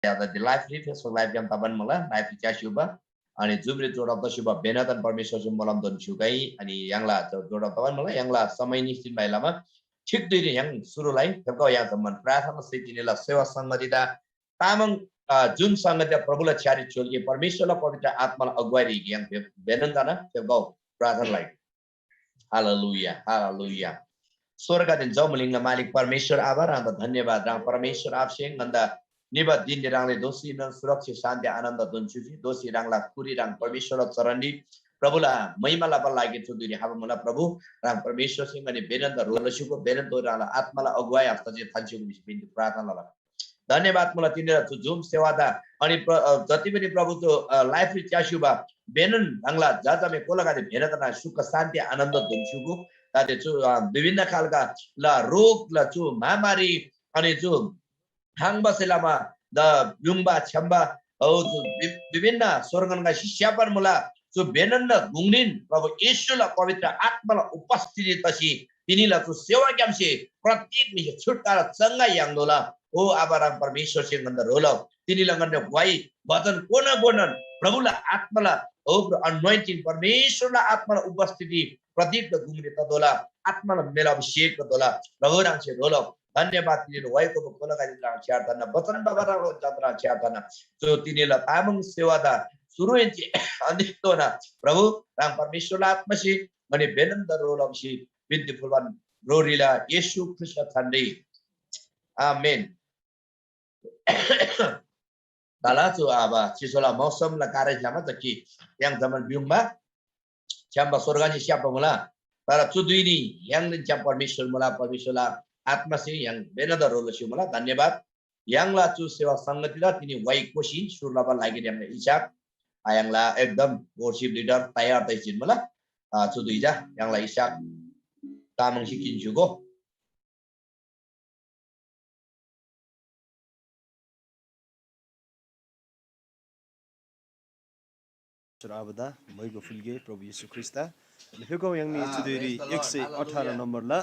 the life Facebook live yang taban mula live cha syuba ani jumri jorab da syuba benatan permission sum malam don syugai ani yang la jorab taban mula yang la samai ni sin bailama ठिक दुई yang सुरुलाई तबको यहाँ सम्मान प्रार्थना स्थितिनेला सेवा संगतिदा तामङ जुन संगति प्रभुलाई छ्यारी चोल ये परमेश्वरलाई पवित्र आत्मालाई अगुवाई yang बेनन्दाना तबको प्रार्थनालाई हालेलुया हालेलुया स्वर्गदेखि जौमलिङ्ग मालिक परमेश्वर आभार अन्त धन्यवाद राम परमेश्वर आपसे अन्त निबद दिन राङले दोषी न सुरक्षित शान्ति आनन्द दुन्सुजी दोषी राङला कुरी राङ परमेश्वर चरणदी प्रभुला महिमाला लागि छु दुई हाबमुला प्रभु राम परमेश्वर सिंह अनि बेनन्द रोलसुको बेनन्द राला आत्माला अगुवाई आफ्ता जे थाल्छु बिन्दु प्रार्थनाला धन्यवाद मलाई तिनीहरु छु जुम सेवादा अनि जति पनि प्रभु जो लाइफ च्यासुबा बेनन बांगला जाजामे कोलागाले भेरतना सुख शान्ति आनन्द दुन्सुको ताते छु विभिन्न खालका ल रोग ल छु महामारी अनि छु हाङबसेलामा द युङबा छम्बा औ विभिन्न स्वर्गनका शिष्यापर मुला जो बेनन्द गुङनिन प्रभु येशूला पवित्र आत्माला उपस्थिति तसी तिनीला जो सेवा क्यामसे प्रत्येक मिसे छुटकारा चंगा यांगदोला ओ आबाराम परमेश्वर से गन्द रोला तिनीला गन्द वाई वचन कोना गोनन प्रभुला आत्माला ओ अनॉइंटिंग परमेश्वरला आत्माला उपस्थिति प्रत्येक गुङने तदोला आत्माला मेला अभिषेक तदोला प्रभु रामसे रोला धन्यवाद तिनीले भएको कोलागाली राम छ्यार्दन वचन बाबा जत्रा छ्यार्दन जो तिनीला तामङ सेवादा सुरुएन्ची अन्दितोना प्रभु राम परमेश्वरला आत्मसी अनि बेनन्द रोलमसी बिन्ती फुलवान रोरीला येशू ख्रीष्ट थन्डी आमेन दालाचो आबा चिसोला मौसमला कार्यक्रममा त कि yang zaman biungba chamba sorgani siapa mula para चुदुइनी yang chamba परमेश्वर mula परमेश्वरला आत्मसी yang बेनन्द रोलसी mula धन्यवाद yang la chu सेवा संगतिला तिनी वाइ कोशी सुरलाबा लागि हामीले इच्छा ayanglah एकदम worship leader tayar taisin mala suduija yanglah Ishak tamang sikin juga Surabada moigo fulge Prabhu Yesu Krista lehko yangni chudiri 118 number la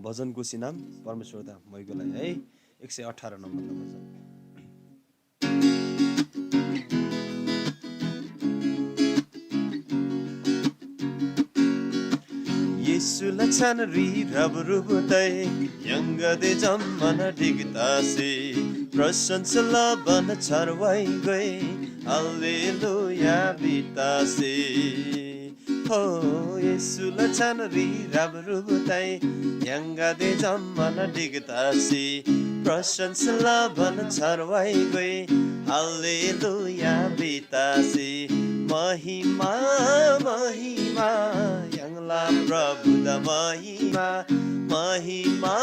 भजन को सिनाम परमेश्वर दा मोइगोलाई है 118 number la भजन Yesula chanari rabrubutai yangade jammana digtase prasansala ban charwai gai hallelujah bitase Oh Yesula chanari rabrubutai yangade jammana digtase prasansala ban charwai gai hallelujah bitase Mahima, Mahima, Yangla Prabhu da Mahima, Mahima,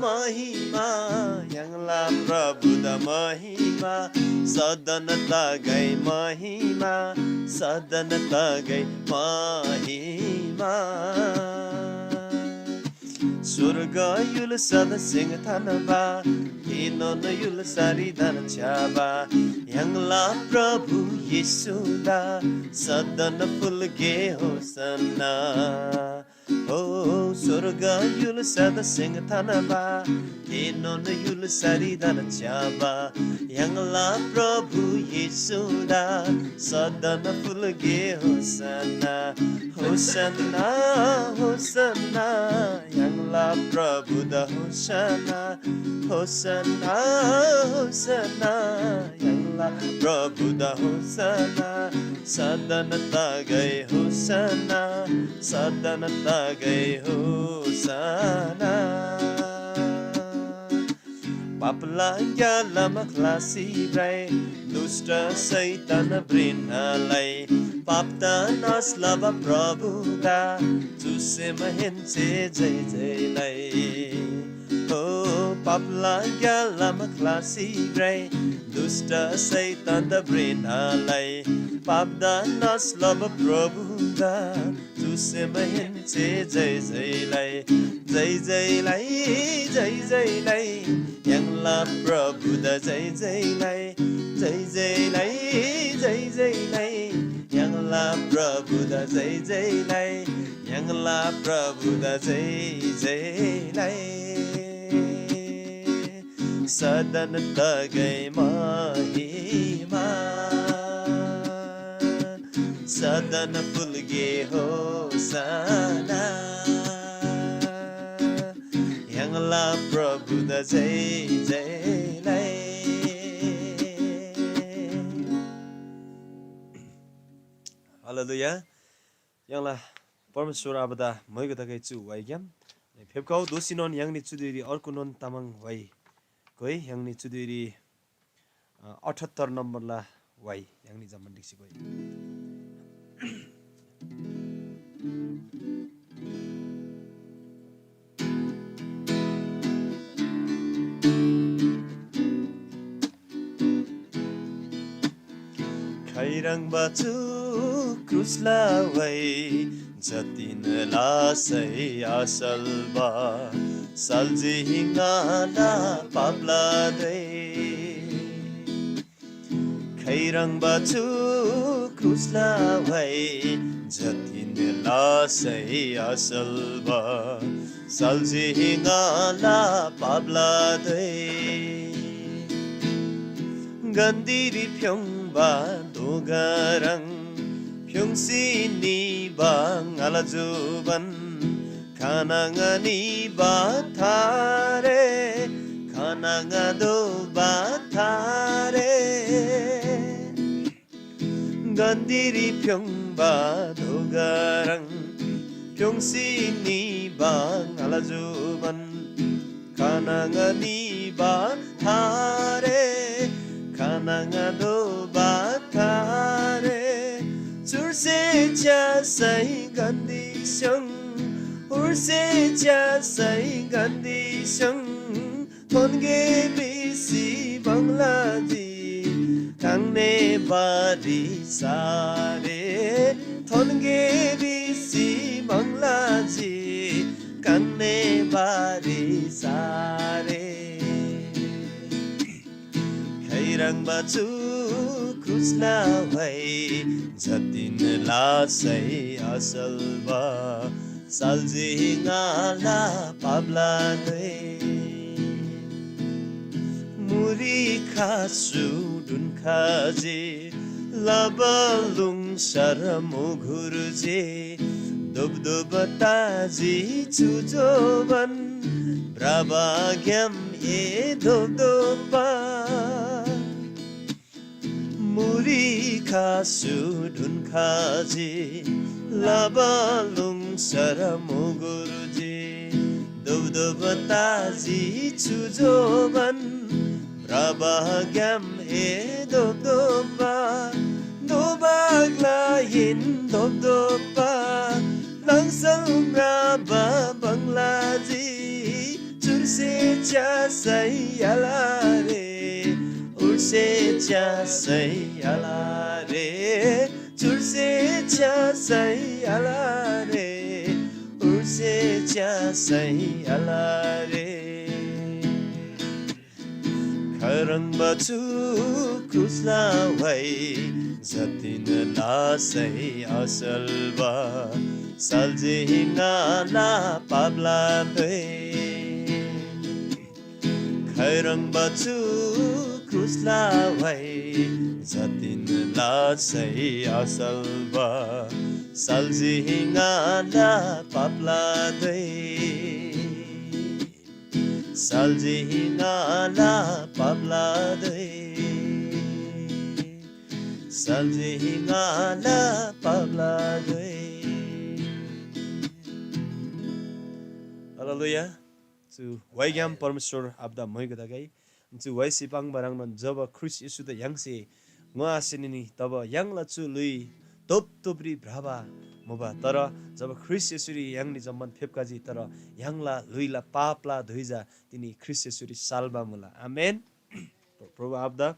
Mahima, Yangla Prabhu da Mahima, Sadanata gai Mahima, Sadanata gai Mahima. Surga yul sada sing thanaba Inon yul sari dan chaba Yangla Prabhu Yesu da Sadan ful ge hosana Oh surga yul sada sing thanaba Inon yul sari dan chaba Yangla Prabhu Yesu da Sadan ful ge hosana Hosana Hosana Yangla Prabhu da Hosana Hosana Hosana Yangla Prabhu da Hosana Sadanata gai Hosana Sadanata gai Hosana Papla yala maklasi brai Dusta saitana brinalai Papta naslaba Prabhu da Tuse mahense jai jai lai Oh papla yala maklasi brai Dusta saitana brinalai Papta naslaba Prabhu da Tuse mahense jai jai lai Jai jai lai jai jai lai Yangla Prabhu da jai jai lai Jai jai lai jai jai lai Yangla Prabhu da jai jai lai Yangla Prabhu da jai jai lai सदन तगै महिमा सदन फुल्गे होसना यङला प्रभु the जय जयलाई हालेलुया यङला परमेश्वर आबदा मैगो तगै चु वाइग्याम फेबकाउ दोसिनन याङनि चुदिरी अर्को non Tamang वाइ गई याङनि चुदिरी 78 नम्बरला why याङनि जम्मन दिक्सी गई खैरङ बाचु क्रुसला वाइ जतिन लासै असल बा सल्जी हिङ्गाला पाप्ला दै खैरङ बाचु क्रुसला वाइ जतिन लासै असल बा सल्जी हिङ्गाला पाप्ला दै गन्दिरी फ्योङबा दोगारङ फ्योङसिनी बाङ आलाजुबन खानाङनी बाथारे खानाङदो बाथारे गन्दिरी फ्योङबा दोगारङ फ्योङसिनी बाङ आलाजुबन खानाङनी बाथारे खानाङदो बाथारे Urse jasai gandhi shang Urse jasai gandhi shang Thonge bisi banglaji Kangne bari sare Thonge bisi banglaji Kangne bari sare Khairang bachu krusla vai Jatin लासै असल बा साल्जी हिङ्गाला पाब्ला दै मुरी खासु डुन खाजे लबलुङ शरमो घुरुजे दुबदुब ताजी चुजोबन ब्राबाग्याम ए दुबदुबा मुरी खासु ढुन खाजे लाबालुङ सरमो गुरुजी दुबदुब ताजी चुजोबन राबाग्याम ए दुबदुबा दुबाग्ला हिन दुबदुबा लङसङ राबा बङ्लाजी चुर्से च्यासै यालारे Urse jasai alare Churse jasai alare Urse jasai alare Kharang bachu krusla vai Zatin lasai asal ba Salji hingala pabla doi Kharang bachu krusla vai zatin lasai asal ba salji hingala papla dai salji hingala papla dai salji hingala papla dai Hallelujah to waigam परमेश्वर abda moiga dagai Chu waisi pang barang non jaba Chris Yesu da yangse ngoa sinini taba yangla chu lui top topri braba moba tara jaba Chris Yesu ri yangni jamman phepkaji tara yangla luila papla dhuija tini Chris Yesu ri salba mula amen प्रभु abda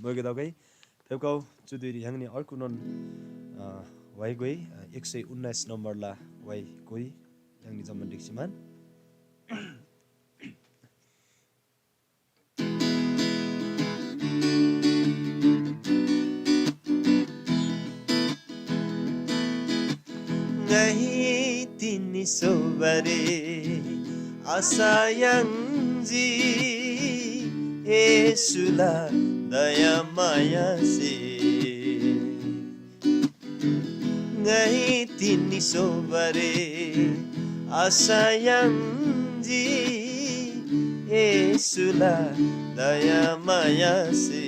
moiga dagai phepkau chudiri yangni अर्को non wai goi 119 number ला wai goi yangni jamman diksiman Ngahi tini sobare asayangji 예수라 दया माया से ngai tini sobare asayangji Yesula daya maya se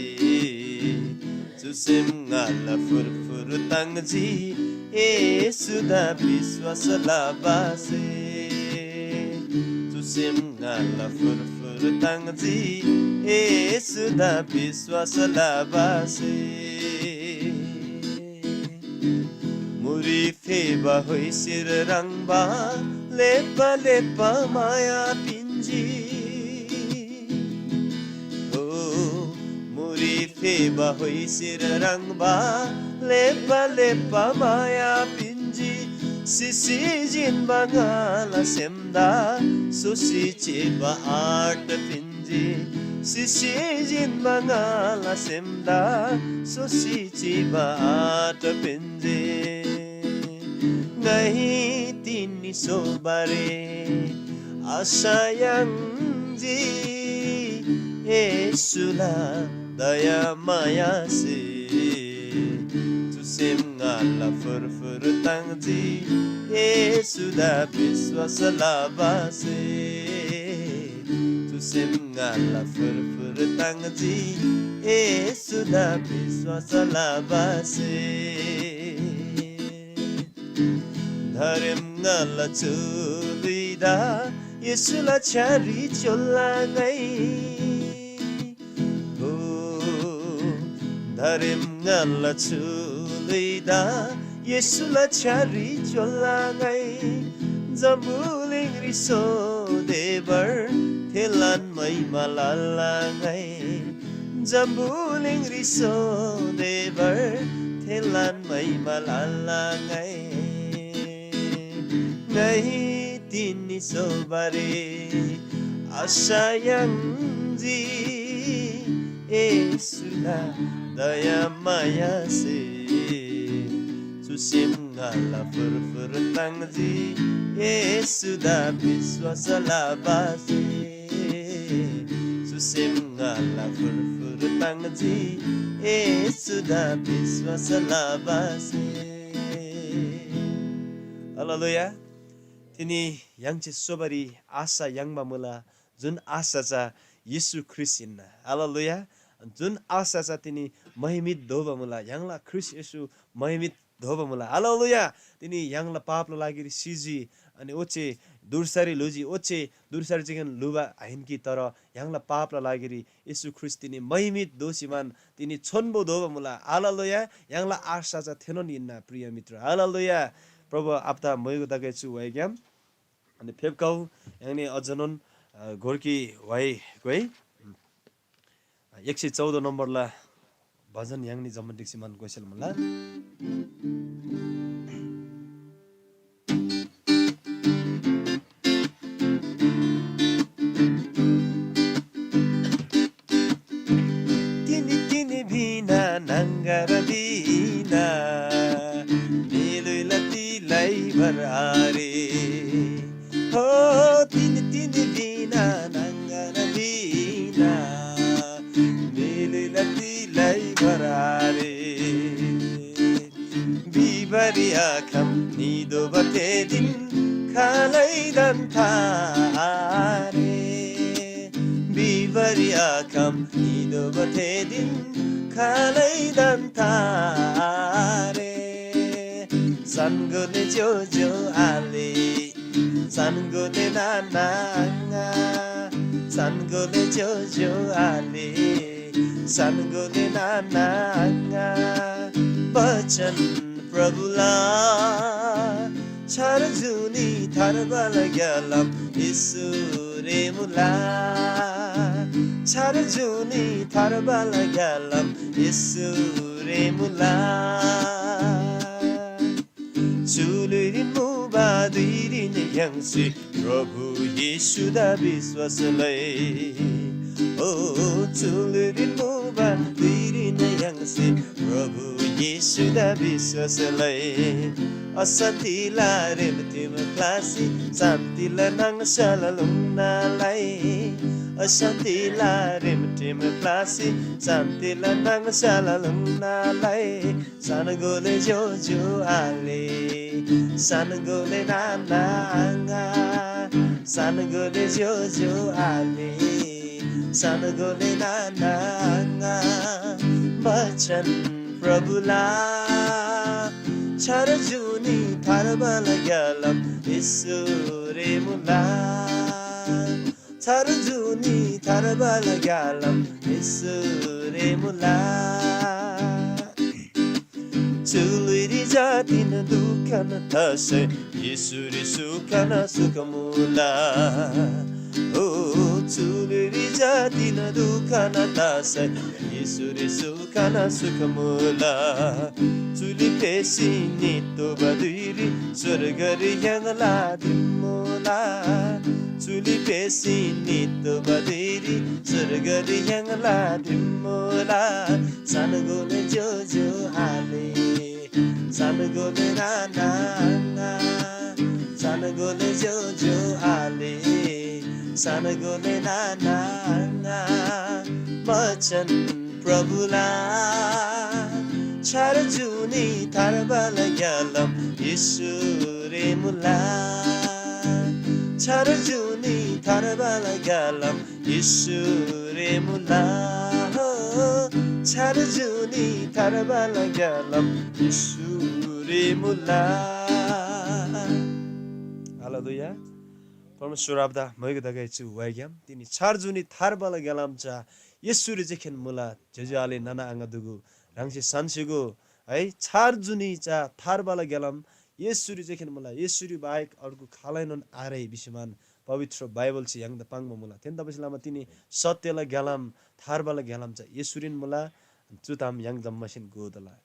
Tusem ngala fur tangji Yesuda biswas labase Tusem ngala fur tangji Yesuda biswas labase Muri feba hoi sir rangba lepa lepa maya pinji Oh muri feba hoi sir rangba lepa lepa maya pinji Sisi jin bangala semda susi cheba art pinji Sisi jin bangala semda susi cheba art pinji Ngai tini sobare asayangji Yesula daya maya se Tusem ngala fur tangji Yesuda biswas labase Tusem ngala fur tangji Yesuda biswas labase Dharim ngala chulida Yesula chari chola ngai Dharim ngala chulida Yesula chari chola ngai Zambuling riso devar Thelan mai malala ngai Zambuling riso devar Thelan mai malala ngai Ngai tini sobare asayangji Yesula daya maya se Susim ngala fur tangji Yesuda biswas labase Susim ngala fur tangji Yesuda biswas labase Hallelujah Tini yang che sobari asa yang mamula jun asa cha Yesu Christin Hallelujah jun asa cha tini mahimit doba mula yang la Chris Yesu mahimit doba mula Hallelujah tini yang la pap la lagi siji ani oche dursari loji oche dursari jigen luba ainki tara yang la pap la lagi Yesu Christin mahimit dosiman tini chonbo doba mula Hallelujah yang la asa cha thenon inna priya mitra Hallelujah प्रभु आफ्ता मयको दाके छु वाइग्याम अनि फेबकाउ यानी अजनन Gorky why गई 114 नम्बरला भजन याङनी जमन दिक्सी मन कोइसल मला तिनी तिनी बिना नंगर बिना Barare Oh tini tini bina nangana bina Mililati lai barare Bibari akam nido batedin Kalai dan tare Bibari akam nido batedin Kalai dan tare Sangone jojo ali Sangone nananga Sangone jojo ali Sangone nananga Bachan prabhula Charjuni tharbala gyalam Isure mula Charjuni tharbala gyalam Isure mula Chulurin mubadirin yangsi Prabhu Yeshuda biswasalai Oh chulurin mubadirin yangsi Prabhu Yeshuda biswasalai Asantila remtima klasi Santila nang salalung nalai Asantila rim tim klasi santila nang sala lungna lai sanagole jojo ale sanagole nana anga sanagole jojo ale sanagole nana anga bachan prabhula charjuni tharbala galam isure mula Tarjuni tarbala galam isure mula Tuliri jatina dukana tase Isuri sukana sukamula Oh tuliri jatina dukana tase Isuri sukana sukamula Tuli pesi nito badiri Surgari yangala dimula Tuli pesi nito badiri Surgari yangala dimula Sanagole jojo ale Sanagole nana Sanagole jojo ale Sanagole nana Machan prabhula Charjuni tharbala galam isure mula Charjuni tharbala galam isure mula Charjuni tharbala galam isure mula Hallelujah परमेश्वर आबदा मयग दगाइछु वाइग्याम तिनी चारजुनी थारबाला गालामचा येसुरी जेखेन मुला जजाले नाना आंगा दुगु रांसे सानसेगु है चारजुनी चा थारबाला गालाम येसुरी जेखेन मुला येसुरी बाहेक अर्को खालाइनन आरे बिसमान पवित्र बाइबल छि यांग द पांगमा मुला तेन तबसिलामा तिनी सत्यला गालाम थारबाला गालाम चा येसुरिन मुला चुताम यांग जम्मसिन गोदला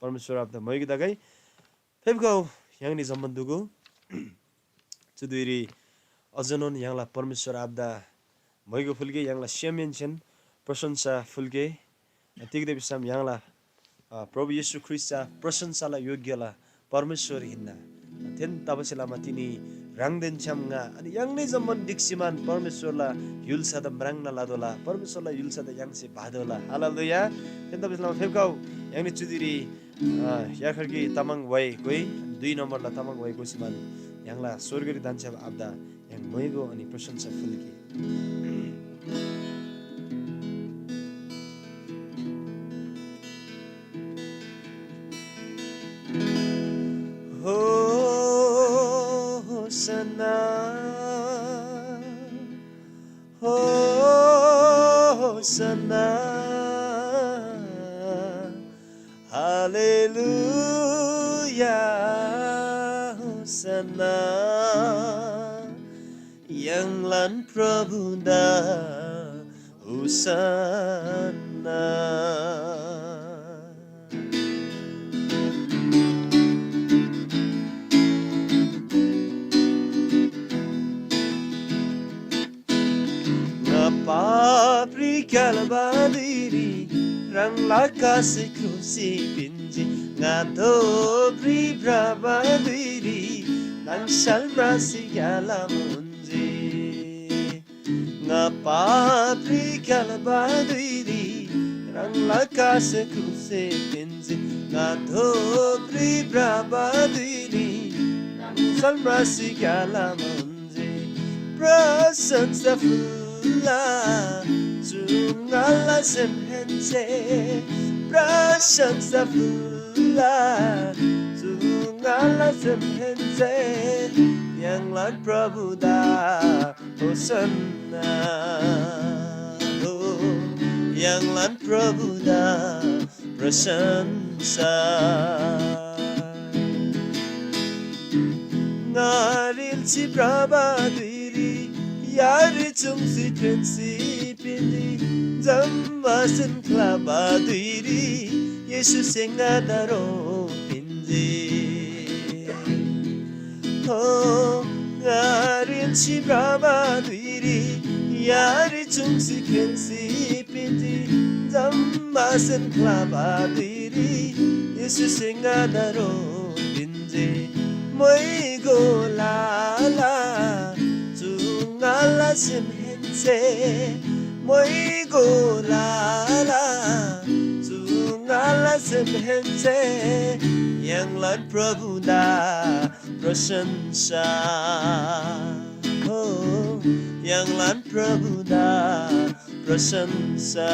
परमेश्वर आबदा मयग दगाइ फेबगौ यांगनि जम्बन्दुगु चुदुरी अजनोन यांगला परमेश्वर आबदा मयगो फुलगे यांगला सेमेनछन प्रशंसा फुलगे तिगदे बिसाम यांगला प्रभु येशू ख्रीष्टचा प्रशंसाला योग्यला परमेश्वर हिन्ना थेन तबसेलामा तिनी रांगदेन छमगा अनि यांगनै जम्मन दिक्सिमान परमेश्वरला युलसादा ब्रांगना लादोला परमेश्वरला युलसादा यांगसे भादोला हालेलुया थेन तबसेलामा फेबगाउ यांगनि चुदिरी याखरकी तामाङ वाइ गई 2 नम्बरला तामाङ वाइ गोसिमान यांगला स्वर्गरी दान्छा आबदा yang moigo ani प्रशंसा फुलकी Hosanna Hosanna Hallelujah Hosanna Yang lan Prabhu da Hosanna Ngapapri kalabadiri Rang lakasi krusi pinji Ngadobri brabadiri Nang salbrasi galamun Ngapapri kalabadiri Rang lakase kuse pinzi Ngadobri brabadiri Nang salbrasi galamunzi Prasansa fula Zungala semhense Prasansa fula Zungala semhense Yang lan Prabhu da Hosanna Yang lan Prabhu da prasansa Ngaril si prabadiri Yari chungsi tensi pindi Zammasin klabadiri Yesus engadaro pindi Oh Ngaril si prabadiri Yari chungsi kensi pindi Zammasin klabadiri Yesus engadaro pindi Moigo lala Zungala simhense hense moi go la la chu ngala sem hense yang lan prabhu da prasansa oh yang lan prabhu da prasansa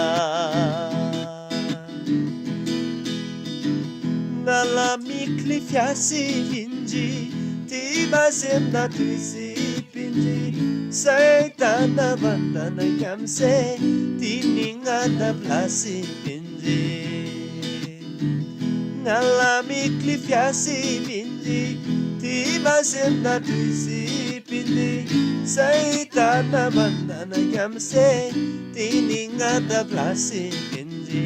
ngala mikli fyasi vinji tiba sem na tuisi pinji saitana vandana kamse tininga da plasi pinji ngala mikli fyasi pinji tiba sem na tuisi pinji saitana vandana kamse tininga da plasi pinji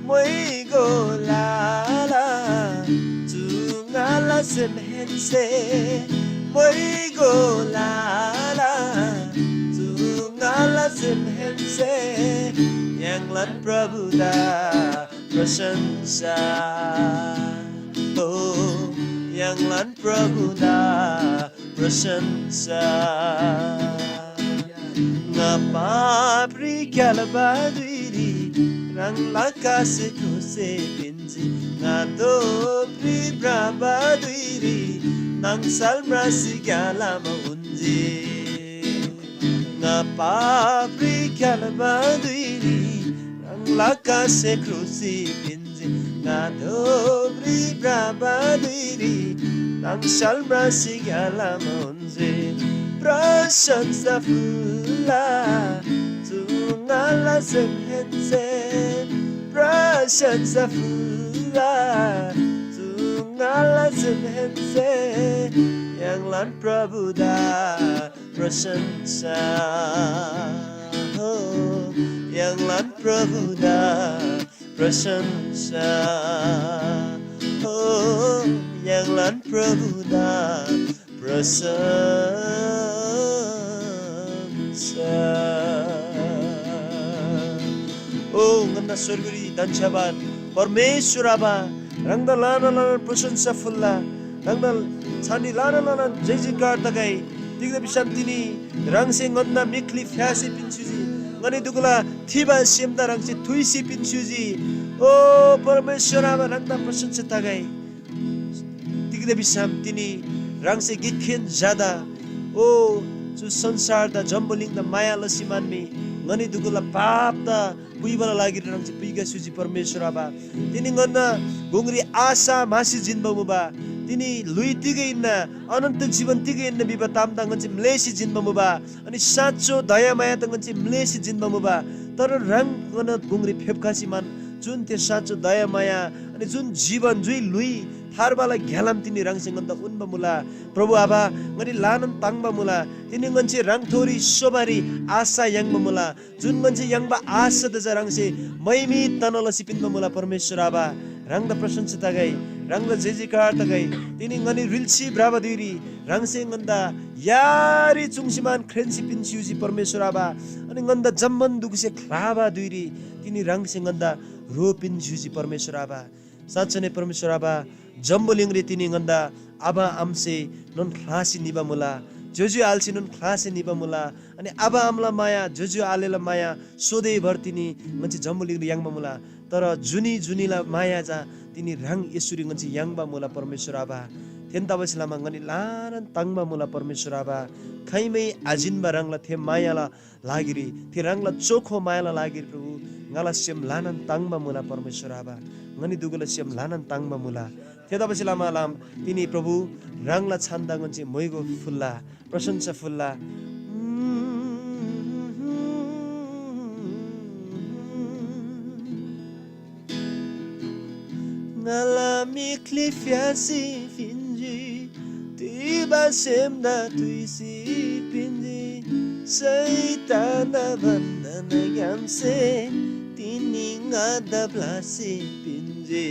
moi go la la tu ngala sem hense moi go la la tu ngala sem hense yang lan prabhu da prasansa oh yang lan prabhu da prasansa ngapa pri kalabadiri rang lakase kose pinji ngado pri brabadiri nang salmrasi galama unji ngapa pri kalabadiri rang lakase kose pinji ngado pri brabadiri nang salmrasi galama unji prasansa fulla ngala sem hense prasansa fulla tu ngala sem hense yang lan prabhu da prasansa oh yang lan prabhu da prasansa oh yang lan prabhu da prasansa Oh, ngana स्वर्गरी धन्यवाद परमेश्वर आबा रंगदा लाना लाना प्रशंसा फुल्ला रंगदा छानी लाना लाना जय जयकार तगाई दिग्दा बिशान्तिनी रंगसे ngonna मिखली फ्यासी पिन्चुजी ngani दुगला थिबा सेमदा रंगसे थुइसी पिन्चुजी ओ परमेश्वर आबा रंगदा प्रशंसा तगाई दिग्दा बिशान्तिनी रंगसे गिखेन ज्यादा ओ जो संसार दा जम्बलिङ दा माया लसिमानमी ngani dugula papta puibala lagi rang si piga suji परमेश्वर आबा तिनी ngana gungri asa masih jinba muba तिनी lui tiga inna अनन्त जीवन तिga inna biba tamda nganchi mlesi jinba muba अनि साँचो दया माया त nganchi mlesi jinba muba तर रंग ngana gungri फेपकासी मान जुन त्यो साँचो दया माया अनि जुन जीवन जुइ लुई थारबाला घ्यालाम तिनी रङसँग त उन्बा मुला प्रभु आबा ngani लानन ताङबा मुला तिनी ngन्चे रङ थोरी सोबारी आशा यङबा मुला जुन ngन्चे यङबा आशा त रङसे मैमी तनल सिपिन्बा मुला परमेश्वर आबा रङ द प्रशंसा तगाई रङ द जयजयकार तगाई तिनी ngani रिल्सी ब्राबा दिरी रङसे ngन्दा यारी चुङसिमान क्रेन्सी पिन्सिउजी परमेश्वर आबा अनि ngन्दा जम्मन दुगसे खराबा दिरी तिनी रङसे ngन्दा रो पिन्सिउजी परमेश्वर आबा साँच्चै नै परमेश्वर आबा जम्बलिङरे तिनी ngन्दा आबा आमसे नन खलासी निबा मुला जोजु आल्सी नन खलासी निबा मुला अनि आबा आमला माया जोजु आलेला माया सोधे भर तिनी ngन्ची जम्बलिङरे याङबा मुला तर जुनी जुनीला माया जा तिनी रङ यसुरी ngन्ची याङबा मुला परमेश्वर आबा थेन्ता बसिलामा ngani लारन ताङबा मुला परमेश्वर आबा खैमै आजिनबा रङला थे मायाला लागिरी थे रङला चोखो मायाला लागिरी प्रभु ngala सिम लानन ताङबा मुला परमेश्वर आबा ngani दुगला सिम लानन ताङबा मुला थेदा बसिलामा लाम तिनी प्रभु रङला छान्दा ngन्ची मोइगो फुल्ला प्रशंसा फुल्ला ngala mikli fiasi finji tiba semda tuisi pinji saitana bandana gamse tini ngada blasi pinji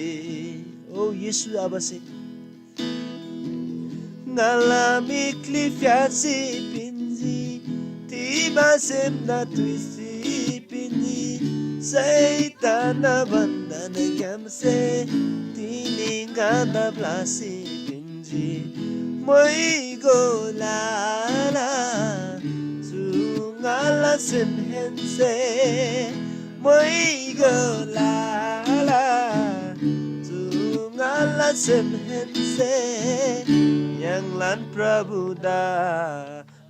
oh Yesu abase ngala mikli fiasi pinji tiba semda tuisi pinji saitana bandana gamse tini ngada blasi pinji moi go la la ngala sim hen se mới gờ la tu ngala sim hen se yang lan Prabhu da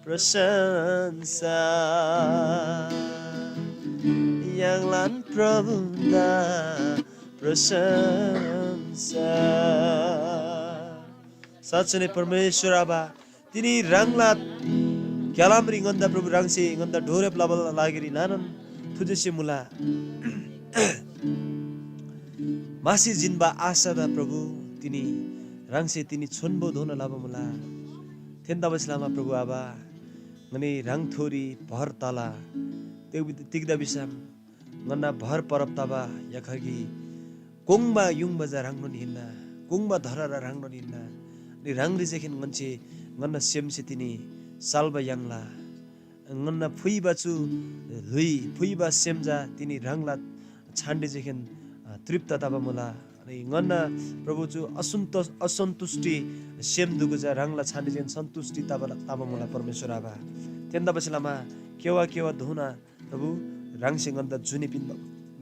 prasansa yang lan Prabhu da prasansa साँच्चै नै परमेश्वर आबा तिनी राङला ग्यालामरी गन्दा प्रभु राङसे गन्दा ढोरे प्लाबल लागेरी नानन थुजेसे मुला मासी जिनबा आशा दा प्रभु तिनी राङसे तिनी छोनबो धोन लाबा मुला थेन्दा बसलामा प्रभु आबा ngani rang thori bhar tala tigda bisam ngana bhar parap taba yakhagi kongba yungba ja rang noni hinna kongba dharara rang noni hinna ni rang ri jekhin nganche ngana semse tini salba yangla ngana phuiba chu lui phuiba semja tini rangla छान्डे जेखेन तृप्त तब मुला अनि ngana प्रभु chu असन्तुष्टि same दुगुजा रङला छान्डे जेन सन्तुष्टि तब मुला परमेश्वर आबा तेन्दा बसलामा केवा धुना प्रभु राङसे गन्दा जुनि पिन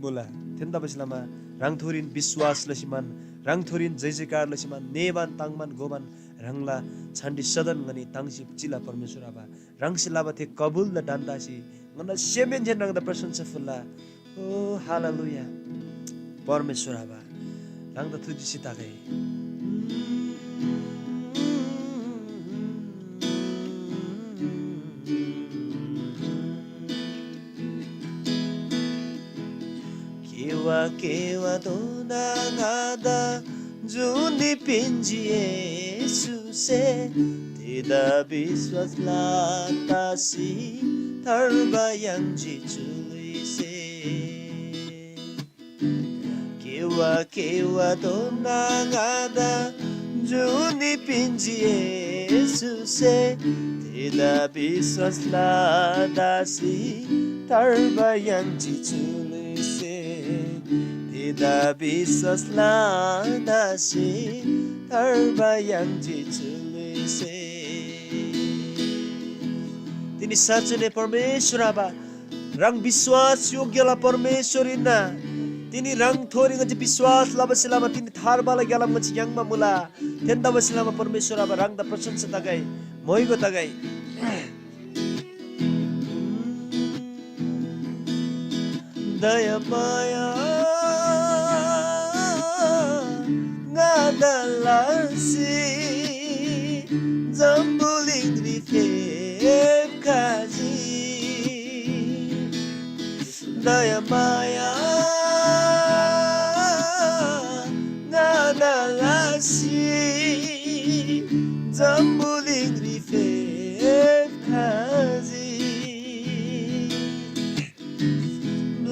मुला तेन्दा बसलामा राङ थोरिन विश्वास लसिमान राङ थोरिन जय जयकार लसिमान नेबान ताङमान गोबान रङला छान्डे सदन गनी ताङसि चिला परमेश्वर आबा राङसे लाबा थे कबुल द डान्दासी ngana सेमेन जेन रङदा प्रशंसा फुल्ला ओ हालेलुया परमेश्वर आबा रङदा तुजी सिताकै केवा दोना गादा जुनी पिंजी येसुसे तेदा विश्वास लातासी थर्बा यांजी चुलिसे केवा दोना गादा जुनी पिंजी येसुसे तेदा विश्वास लातासी थर्बा यांजी चुलिसे तेदा विश्वास लातासी थर्बा यांजी चुलिसे तिनी साँच्चै नै परमेश्वर आबा रङ विश्वास योग्यला परमेश्वरिना तिनी रङ थोरी गछि विश्वास लबसिलामा तिनी थारबाला ग्यालाम गछि याङमा मुला तेन्दा बसिलामा परमेश्वर आबा रङ द प्रशंसा तगाई मोइगो तगाई दया माया ngadalarsi zambuling rifep kaji daya maya ngadalarsi zambuling rifep kaji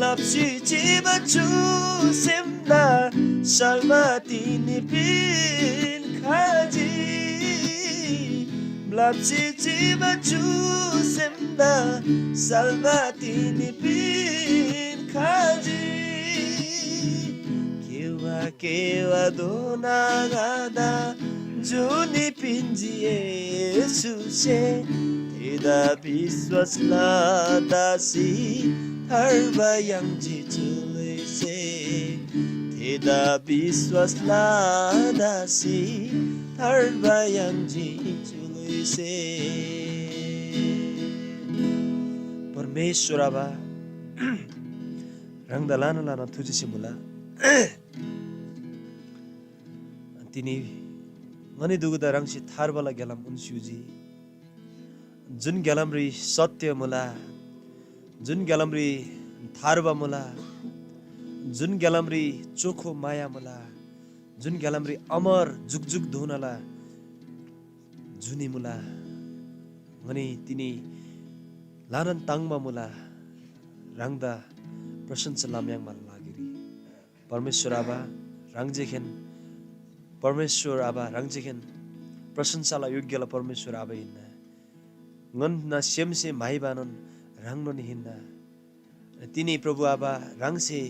lapsi chiba chu semda salmati ni pin khaji blapsi chiba chu semda salmati ni pin khaji kewa dona gada juni pinji yesuse teda viswas ladasi harba yangji chulise तेदा विश्वास लादासी थर्बा यांजी चुलिसे परमेश्वर आबा रङदा लाना लाना थुजिसे मुला तिनी ngani दुगुदा रङसी थारबाला ग्यालाम उन्स्युजी जुन ग्यालामरी सत्य मुला जुन ग्यालामरी थारबा मुला जुन ग्यालामरी चोखो माया मुला जुन ग्यालामरी अमर जुगजुग धुनला जुनी मुला ngani तिनी लानन ताङमा मुला रङदा प्रशंसा लाम्याङ मा लागिरी परमेश्वर आबा रङजेखेन परमेश्वर आबा रङजेखेन प्रशंसाला योग्यला परमेश्वर आबा हिन्ना ngana सेमसे माइबानन रङनो नि हिन्ना तिनी प्रभु आबा रङसे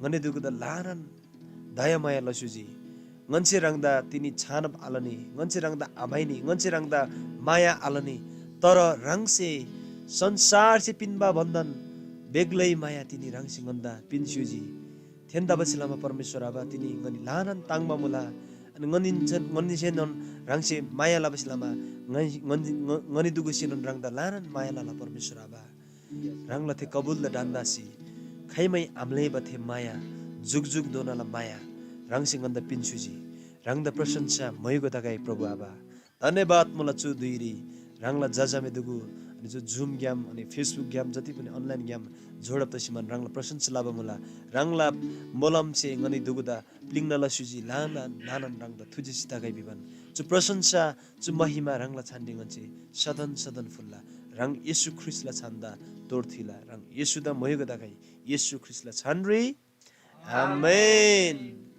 ngane duguda lanan daya maya lasuji nganse rangda tini chanap alani nganse rangda amaini nganse rangda maya alani tara rangse संसार से पिनबा बन्धन बेग्लै माया तिनी राङसिङ गन्दा पिन्स्युजी थेन्दा बसिलामा परमेश्वर आबा तिनी ngani lanan tangba mula ani ngani senon rangse maya la basilaमा ngani dugu senon rangda lanan maya la परमेश्वर आबा rangla the kabul da dandasi khaimai amle bathe maya जुग दोनाला माया राङसिङ गन्दा पिन्स्युजी राङदा प्रशंसा मयगो तगाई प्रभु आबा धन्यवाद मुला छु दुइरी राङला जाजामे दुगु अनि जो जुम ग्याम अनि फेसबुक ग्याम जति पनि अनलाइन ग्याम जोडप तसिमान राङला प्रशंसा लाबा मुला राङला मोलम से ngani दुगुदा प्लिङना लसुजी लानन राङदा थुजिसि तगाई बिबन जो प्रशंसा जो महिमा राङला छान्डिङ गन्छे सदन फुल्ला राङ येशू ख्रीष्टला छान्दा तोर्थिला राङ येशू दा मयगो तगाई येशू ख्रीष्टला छान्री Amen.